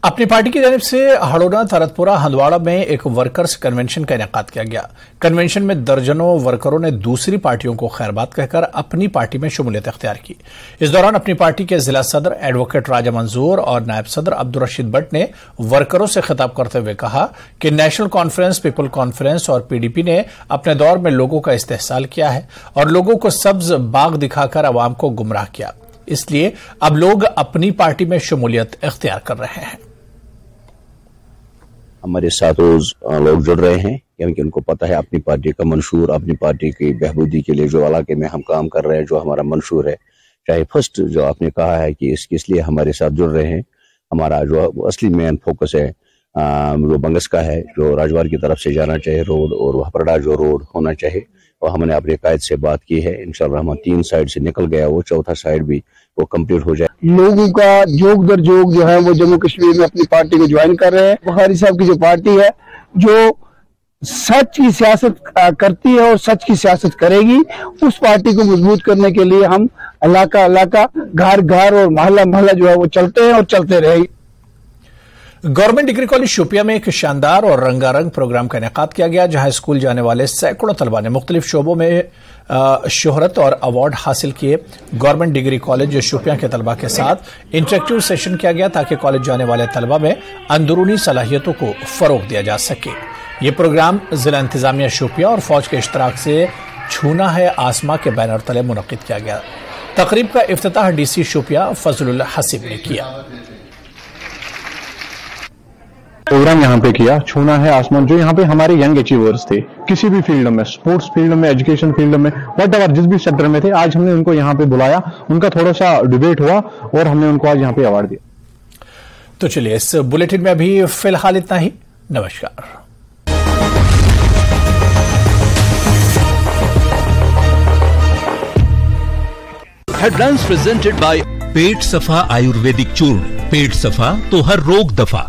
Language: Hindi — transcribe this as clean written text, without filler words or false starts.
अपनी पार्टी की जानिब से हड़ोना, तरतपुरा, हंदवाड़ा में एक वर्कर्स कन्वेंशन का इनेकाद किया गया। कन्वेंशन में दर्जनों वर्करों ने दूसरी पार्टियों को खैरबाद कहकर अपनी पार्टी में शमूलियत इख्तियार की। इस दौरान अपनी पार्टी के जिला सदर एडवोकेट राजा मंजूर और नायब सदर अब्दुल रशीद भट्ट ने वर्करों से खिताब करते हुए कहा कि नेशनल कॉन्फ्रेंस, पीपल कॉन्फ्रेंस और पीडीपी ने अपने दौर में लोगों का इस्तेहसाल किया है और लोगों को सब्ज बाग दिखाकर अवाम को गुमराह किया। इसलिए अब लोग अपनी पार्टी में शमूलियत इख्तियार कर रहे हैं। हमारे साथ रोज लोग जुड़ रहे हैं क्योंकि उनको पता है अपनी पार्टी का मंशूर, अपनी पार्टी की बहबूदी के लिए जो इलाके में हम काम कर रहे हैं, जो हमारा मंशूर है। चाहे फर्स्ट जो आपने कहा है कि इसलिए हमारे साथ जुड़ रहे हैं, हमारा जो असली मेन फोकस है वो बंगस का है, जो राजवार की तरफ से जाना चाहिए रोड और वहपरडा जो रोड होना चाहिए। और हमने अपने कायद से बात की है, इंशाल्लाह हम 3 साइड से निकल गया, वो चौथा साइड भी वो कंप्लीट हो जाए। लोगों का जोग दर जोग जो है वो जम्मू कश्मीर में अपनी पार्टी को ज्वाइन कर रहे हैं। बुखारी साहब की जो पार्टी है जो सच की सियासत करती है और सच की सियासत करेगी, उस पार्टी को मजबूत करने के लिए हम इलाका इलाका, घर घर और मोहल्ला मोहल्ला जो है वो चलते हैं और चलते रहेंगे। गवर्नमेंट डिग्री कॉलेज शोपिया में एक शानदार और रंगारंग प्रोग्राम का इनेकाद किया गया, जहां स्कूल जाने वाले सैकड़ों तलबा ने मुख्तलिफ शोबों में शोहरत और अवार्ड हासिल किए। गवर्नमेंट डिग्री कॉलेज शोपिया के तलबा के साथ इंटरेक्टिव सेशन किया गया ताकि कॉलेज जाने वाले तलबा में अंदरूनी सलाहियतों को फरोग दिया जा सके। ये प्रोग्राम जिला इंतजामिया शोपिया और फौज के इश्तराक से छूना है आसमां के बैनर तले मुनक्किद किया गया। तकरीब का इफ्तिताह डीसी शोपिया फजलुल हसीब ने किया। प्रोग्राम यहाँ पे किया छूना है आसमान, जो यहाँ पे हमारे यंग अचीवर्स थे किसी भी फील्ड में, स्पोर्ट्स फील्ड में, एजुकेशन फील्ड में, व्हाटएवर जिस भी सेक्टर में थे, आज हमने उनको यहाँ पे बुलाया, उनका थोड़ा सा डिबेट हुआ और हमने उनको आज यहाँ पे अवार्ड दिया। तो चलिए इस बुलेटिन में अभी फिलहाल इतना ही। नमस्कार। हेडलाइंस प्रेजेंटेड बाय पेट सफा आयुर्वेदिक चूर्ण। पेट सफा तो हर रोग दफा।